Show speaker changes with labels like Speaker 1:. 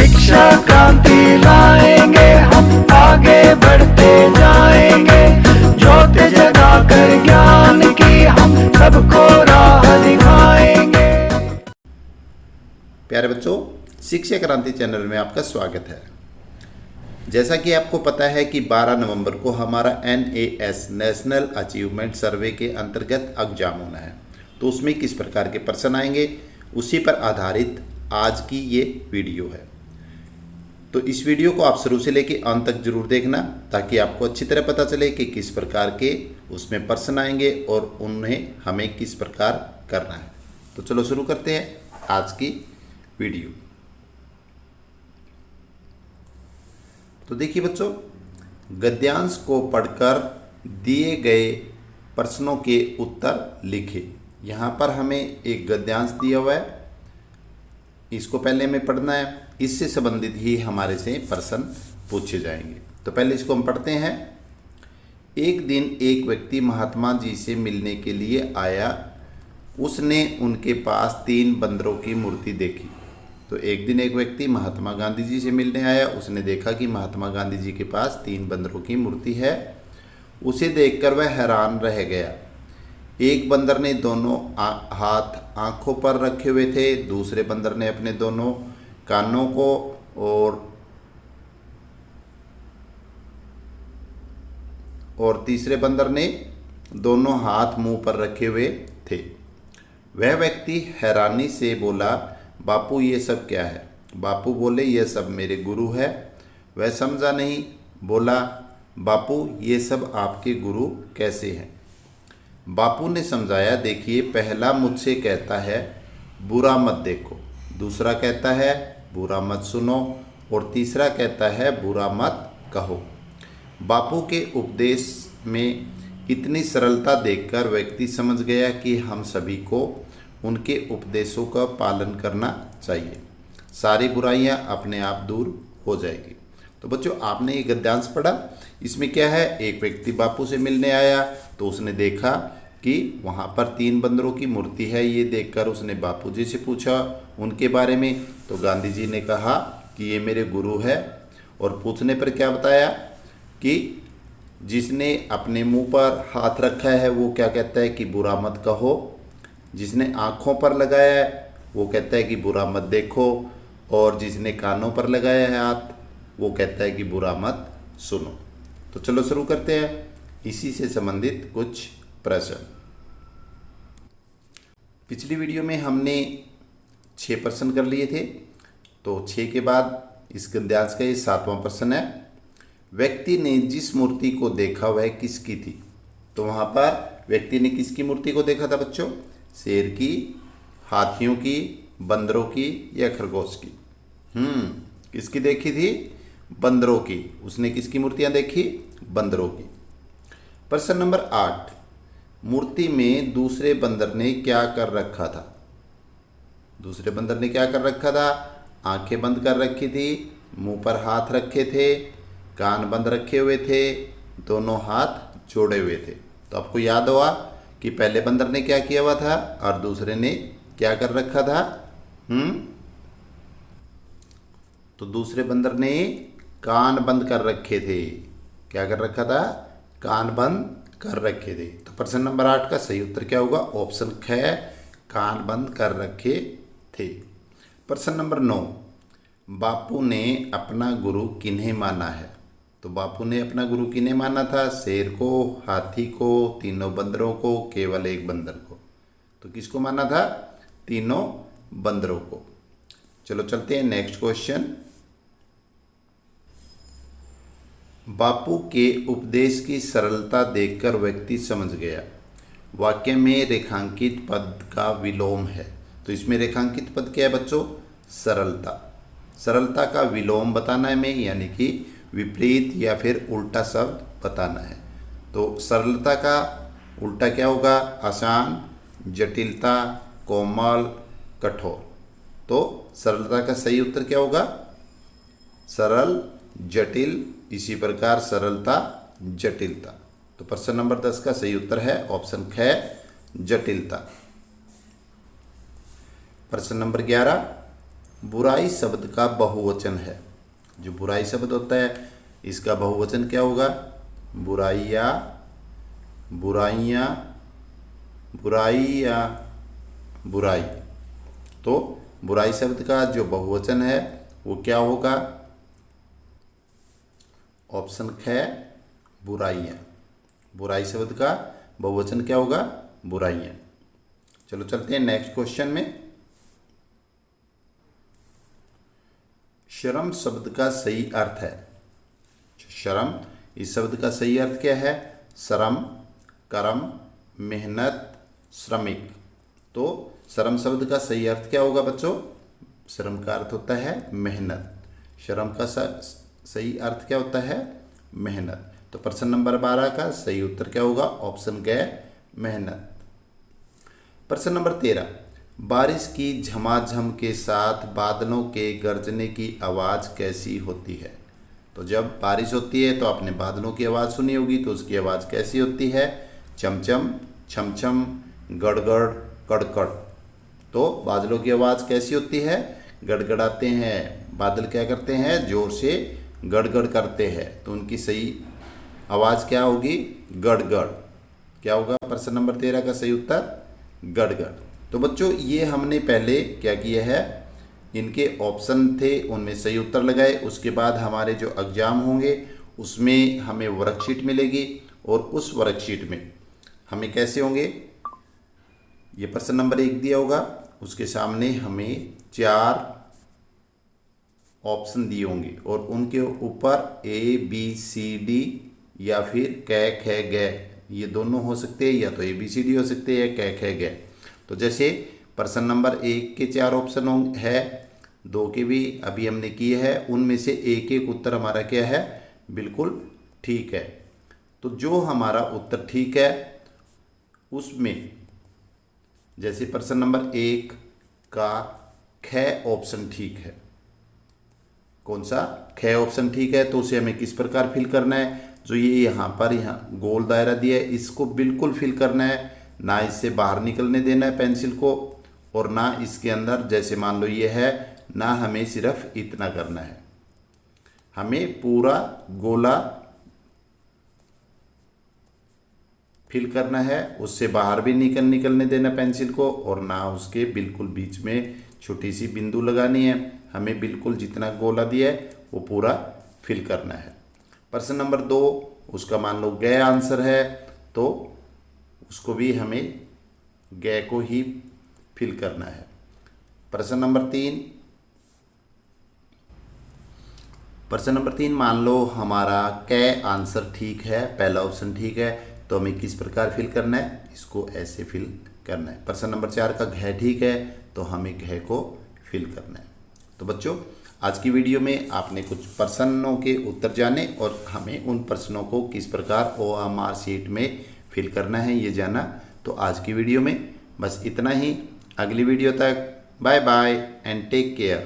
Speaker 1: शिक्षा क्रांति लाएंगे, हम आगे बढ़ते जाएंगे। ज्योति जगाकर ज्ञान की हम सबको राह दिखाएंगे।
Speaker 2: प्यारे बच्चों, शिक्षा क्रांति चैनल में आपका स्वागत है। जैसा कि आपको पता है कि 12 नवंबर को हमारा NAS नेशनल अचीवमेंट सर्वे के अंतर्गत एग्जाम होना है, तो उसमें किस प्रकार के प्रश्न आएंगे उसी पर आधारित आज की ये वीडियो है। तो इस वीडियो को आप शुरू से लेकर अंत तक जरूर देखना, ताकि आपको अच्छी तरह पता चले कि किस प्रकार के उसमें प्रश्न आएंगे और उन्हें हमें किस प्रकार करना है। तो चलो शुरू करते हैं आज की वीडियो। तो देखिए बच्चों, गद्यांश को पढ़कर दिए गए प्रश्नों के उत्तर लिखें। यहाँ पर हमें एक गद्यांश दिया हुआ है, इसको पहले हमें पढ़ना है, इससे संबंधित ही हमारे से प्रश्न पूछे जाएंगे। तो पहले इसको हम पढ़ते हैं। एक दिन एक व्यक्ति महात्मा जी से मिलने के लिए आया। उसने उनके पास 3 बंदरों की मूर्ति देखी। तो एक दिन एक व्यक्ति महात्मा गांधी जी से मिलने आया। उसने देखा कि महात्मा गांधी जी के पास 3 बंदरों की मूर्ति है। उसे देखकर वह हैरान रह गया। एक बंदर ने दोनों हाथ आंखों पर रखे हुए थे, दूसरे बंदर ने अपने दोनों कानों को और तीसरे बंदर ने दोनों हाथ मुंह पर रखे हुए थे। वह व्यक्ति हैरानी से बोला, बापू ये सब क्या है? बापू बोले, ये सब मेरे गुरु है। वह समझा नहीं, बोला, बापू ये सब आपके गुरु कैसे हैं? बापू ने समझाया, देखिए, पहला मुझसे कहता है बुरा मत देखो, दूसरा कहता है बुरा मत सुनो और तीसरा कहता है बुरा मत कहो। बापू के उपदेश में इतनी सरलता देखकर व्यक्ति समझ गया कि हम सभी को उनके उपदेशों का पालन करना चाहिए। सारी बुराइयां अपने आप दूर हो जाएगी। तो बच्चों, आपने ये गद्यांश पढ़ा। इसमें क्या है, एक व्यक्ति बापू से मिलने आया तो उसने देखा कि वहाँ पर 3 बंदरों की मूर्ति है। ये देखकर उसने बापू जी से पूछा उनके बारे में। तो गांधी जी ने कहा कि ये मेरे गुरु है। और पूछने पर क्या बताया कि जिसने अपने मुंह पर हाथ रखा है वो क्या कहता है कि बुरा मत कहो, जिसने आँखों पर लगाया है वो कहता है कि बुरा मत देखो, और जिसने कानों पर लगाया है हाथ वो कहता है कि बुरा मत सुनो। तो चलो शुरू करते हैं इसी से संबंधित कुछ प्रश्न। पिछली वीडियो में हमने 6 प्रश्न कर लिए थे, तो 6 के बाद इस गद्यांश का ये 7वां प्रश्न है। व्यक्ति ने जिस मूर्ति को देखा वह किसकी थी? तो वहाँ पर व्यक्ति ने किसकी मूर्ति को देखा था बच्चों? शेर की, हाथियों की, बंदरों की या खरगोश की? किसकी देखी थी? बंदरों की। उसने किसकी मूर्तियां देखी? बंदरों की। प्रश्न नंबर 8, मूर्ति में दूसरे बंदर ने क्या कर रखा था? दूसरे बंदर ने क्या कर रखा था? आंखें बंद कर रखी थी, मुंह पर हाथ रखे थे, कान बंद रखे हुए थे, दोनों हाथ जोड़े हुए थे। तो आपको याद होगा कि पहले बंदर ने क्या किया हुआ था और दूसरे ने क्या कर रखा था? तो दूसरे बंदर ने कान बंद कर रखे थे। क्या कर रखा था? कान बंद कर रखे थे। तो प्रश्न नंबर 8 का सही उत्तर क्या होगा? ऑप्शन ख, कान बंद कर रखे थे। प्रश्न नंबर 9, बापू ने अपना गुरु किन्हें माना है? तो बापू ने अपना गुरु किन्हें माना था? शेर को, हाथी को, तीनों बंदरों को, केवल एक बंदर को? तो किसको माना था? तीनों बंदरों को। चलो चलते हैं नेक्स्ट क्वेश्चन। बापू के उपदेश की सरलता देखकर व्यक्ति समझ गया। वाक्य में रेखांकित पद का विलोम है। तो इसमें रेखांकित पद क्या है बच्चों? सरलता। सरलता का विलोम बताना है हमें, यानी कि विपरीत या फिर उल्टा शब्द बताना है। तो सरलता का उल्टा क्या होगा? आसान, जटिलता, कोमल, कठोर। तो सरलता का सही उत्तर क्या होगा? सरल, जटिल, इसी प्रकार सरलता, जटिलता। तो प्रश्न नंबर 10 का सही उत्तर है ऑप्शन ख, जटिलता। प्रश्न नंबर 11, बुराई शब्द का बहुवचन है। जो बुराई शब्द होता है इसका बहुवचन क्या होगा? बुराइयाँ, बुराइयाँ, बुराइयाँ, बुराई। तो बुराई शब्द का जो बहुवचन है वो क्या होगा? ऑप्शन ख, बुराइयाँ। बुराई शब्द का बहुवचन क्या होगा? बुराइयाँ। चलो चलते हैं नेक्स्ट क्वेश्चन में। शर्म शब्द का सही अर्थ है। शर्म इस शब्द का सही अर्थ क्या है? शर्म, कर्म, मेहनत, श्रमिक। तो शर्म शब्द का सही अर्थ क्या होगा बच्चों? शर्म का अर्थ होता है मेहनत। शर्म का सही अर्थ क्या होता है? मेहनत। तो प्रश्न नंबर 12 का सही उत्तर क्या होगा? ऑप्शन ग, मेहनत। प्रश्न नंबर 13, बारिश की झमाझम के साथ बादलों के गरजने की आवाज़ कैसी होती है? तो जब बारिश होती है तो आपने बादलों की आवाज़ सुनी होगी, तो उसकी आवाज़ कैसी होती है? चमचम, छमछम, गड़गड़, कड़कड़। तो बादलों की आवाज़ कैसी होती है? गड़गड़ाते हैं। बादल क्या करते हैं? जोर से गड़गड़ करते हैं। तो उनकी सही आवाज़ क्या होगी? गड़गड़। क्या होगा प्रश्न नंबर 13 का सही उत्तर? गड़गड़। तो बच्चों ये हमने पहले क्या किया है, इनके ऑप्शन थे उनमें सही उत्तर लगाए। उसके बाद हमारे जो एग्ज़ाम होंगे उसमें हमें वर्कशीट मिलेगी और उस वर्कशीट में हमें कैसे होंगे, ये प्रश्न नंबर 1 दिया होगा, उसके सामने हमें 4 ऑप्शन दिए होंगे और उनके ऊपर A, B, C, D या फिर क, ख, ग ये दोनों हो सकते हैं, या तो A, B, C, D हो सकते हैं या क, ख, ग। तो जैसे प्रश्न नंबर 1 के 4 ऑप्शन है, 2 के भी अभी हमने किए हैं, उनमें से एक उत्तर हमारा क्या है? बिल्कुल ठीक है। तो जो हमारा उत्तर ठीक है उसमें जैसे प्रश्न नंबर 1 का ख ऑप्शन ठीक है। कौन सा? ख ऑप्शन ठीक है। तो उसे हमें किस प्रकार फिल करना है? जो ये यहाँ गोल दायरा दिया है इसको बिल्कुल फिल करना है, ना इससे बाहर निकलने देना है पेंसिल को, और ना इसके अंदर, जैसे मान लो ये है, ना हमें सिर्फ इतना करना है, हमें पूरा गोला फिल करना है। उससे बाहर भी निकलने देना पेंसिल को, और ना उसके बिल्कुल बीच में छोटी सी बिंदु लगानी है। हमें बिल्कुल जितना गोला दिया है वो पूरा फिल करना है। प्रश्न नंबर 2 उसका मान लो ग आंसर है, तो उसको भी हमें ग को ही फिल करना है। प्रश्न नंबर 3 मान लो हमारा क आंसर ठीक है, पहला ऑप्शन ठीक है, तो हमें किस प्रकार फिल करना है? इसको ऐसे फिल करना है। प्रश्न नंबर 4 का घ ठीक है, तो हमें घ को फिल करना है। तो बच्चों आज की वीडियो में आपने कुछ प्रश्नों के उत्तर जाने और हमें उन प्रश्नों को किस प्रकार OMR शीट में फिल करना है ये जाना। तो आज की वीडियो में बस इतना ही। अगली वीडियो तक bye bye and take care.